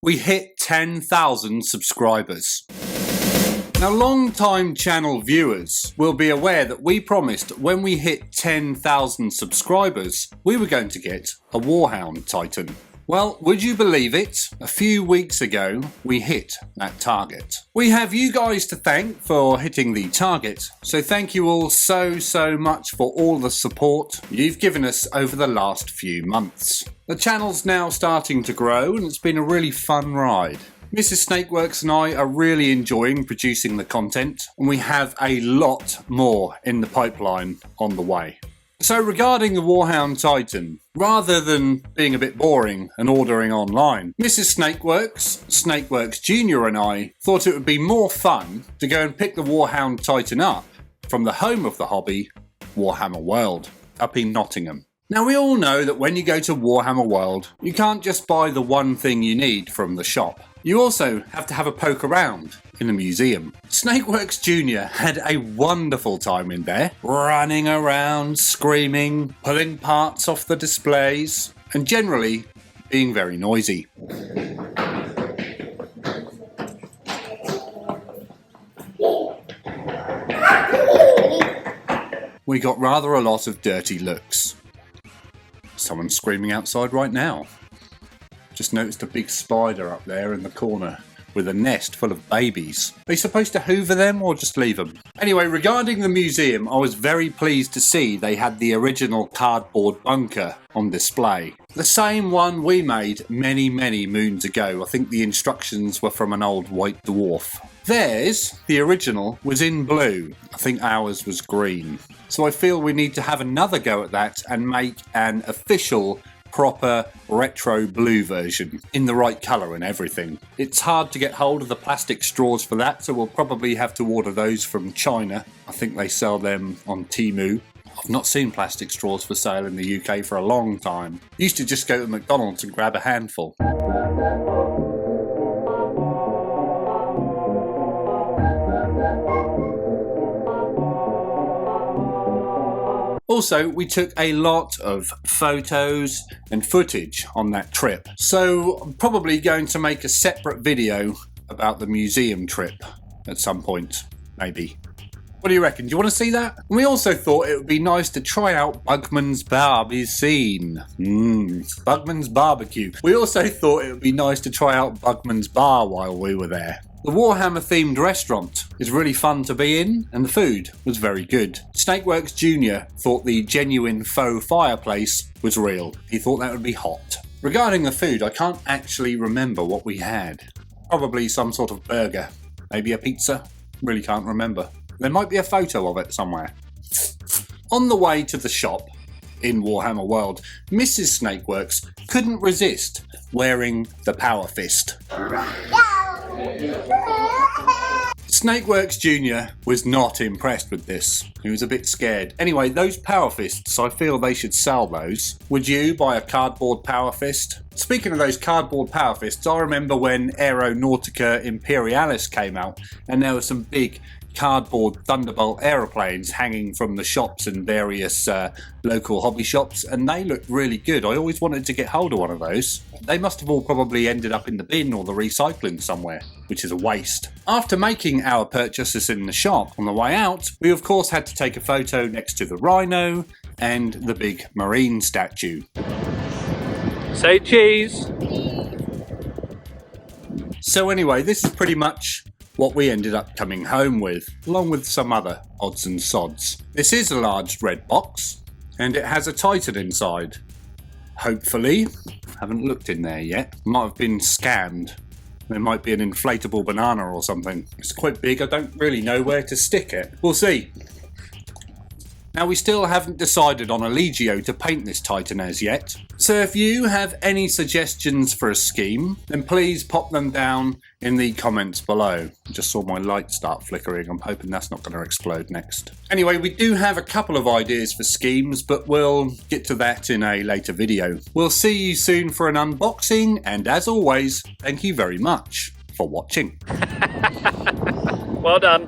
We hit 10,000 subscribers. Now, long-time channel viewers will be aware that we promised when we hit 10,000 subscribers, we were going to get a Warhound Titan. Well, would you believe it? A few weeks ago, we hit that target. We have you guys to thank for hitting the target, so thank you all so much for all the support you've given us over the last few months. The channel's now starting to grow and it's been a really fun ride. Mrs. Snakeworks and I are really enjoying producing the content, and we have a lot more in the pipeline on the way. So regarding the Warhound Titan, rather than being a bit boring and ordering online, Mrs. Snakeworks Jr. and I thought it would be more fun to go and pick the Warhound Titan up from the home of the hobby, Warhammer World, up in Nottingham. Now, we all know that when you go to Warhammer World, you can't just buy the one thing you need from the shop. You also have to have a poke around in the museum. Snakeworks Jr. had a wonderful time in there, running around, screaming, pulling parts off the displays, and generally being very noisy. We got rather a lot of dirty looks. Someone's screaming outside right now. Just noticed a big spider up there in the corner with a nest full of babies. Are you supposed to hoover them or just leave them? Anyway, regarding the museum, I was very pleased to see they had the original cardboard bunker on display. The same one we made many moons ago. I think the instructions were from an old white dwarf. Theirs, the original, was in blue. I think ours was green. So I feel we need to have another go at that and make an official proper retro blue version in the right colour and everything. It's hard to get hold of the plastic straws for that, so we'll probably have to order those from China. I think they sell them on Temu. I've not seen plastic straws for sale in the UK for a long time. Used to just go to McDonald's and grab a handful. Also, we took a lot of photos and footage on that trip, so I'm probably going to make a separate video about the museum trip at some point, maybe. What do you reckon? Do you want to see that? We also thought it would be nice to try out Bugman's Barbie scene. Bugman's Barbecue. We also thought it would be nice to try out Bugman's Bar while we were there. The Warhammer themed restaurant is really fun to be in, and the food was very good. Snakeworks Jr. thought the genuine faux fireplace was real. He thought that would be hot. Regarding the food, I can't actually remember what we had. Probably some sort of burger. Maybe a pizza? Really can't remember. There might be a photo of it somewhere. On the way to the shop in Warhammer World, Mrs. Snakeworks couldn't resist wearing the power fist. Snakeworks Jr. was not impressed with this. He was a bit scared. Anyway, those power fists, I feel they should sell those. Would you buy a cardboard power fist? Speaking of those cardboard power fists, I remember when Aeronautica Imperialis came out and there were some big cardboard Thunderbolt aeroplanes hanging from the shops and various local hobby shops, and they looked really good. I always wanted to get hold of one of those. They must have all probably ended up in the bin or the recycling somewhere, which is a waste. After making our purchases in the shop, on the way out, we of course had to take a photo next to the rhino and the big marine statue. Say cheese! So anyway, this is pretty much what we ended up coming home with, along with some other odds and sods. This is a large red box, and it has a Titan inside. Hopefully. Haven't looked in there yet. Might have been scammed. There might be an inflatable banana or something. It's quite big, I don't really know where to stick it. We'll see. Now, we still haven't decided on a Legio to paint this Titan as yet, so if you have any suggestions for a scheme, then please pop them down in the comments below. I just saw my light start flickering. I'm hoping that's not going to explode next. Anyway, we do have a couple of ideas for schemes, but we'll get to that in a later video. We'll see you soon for an unboxing, and as always, thank you very much for watching. Well done.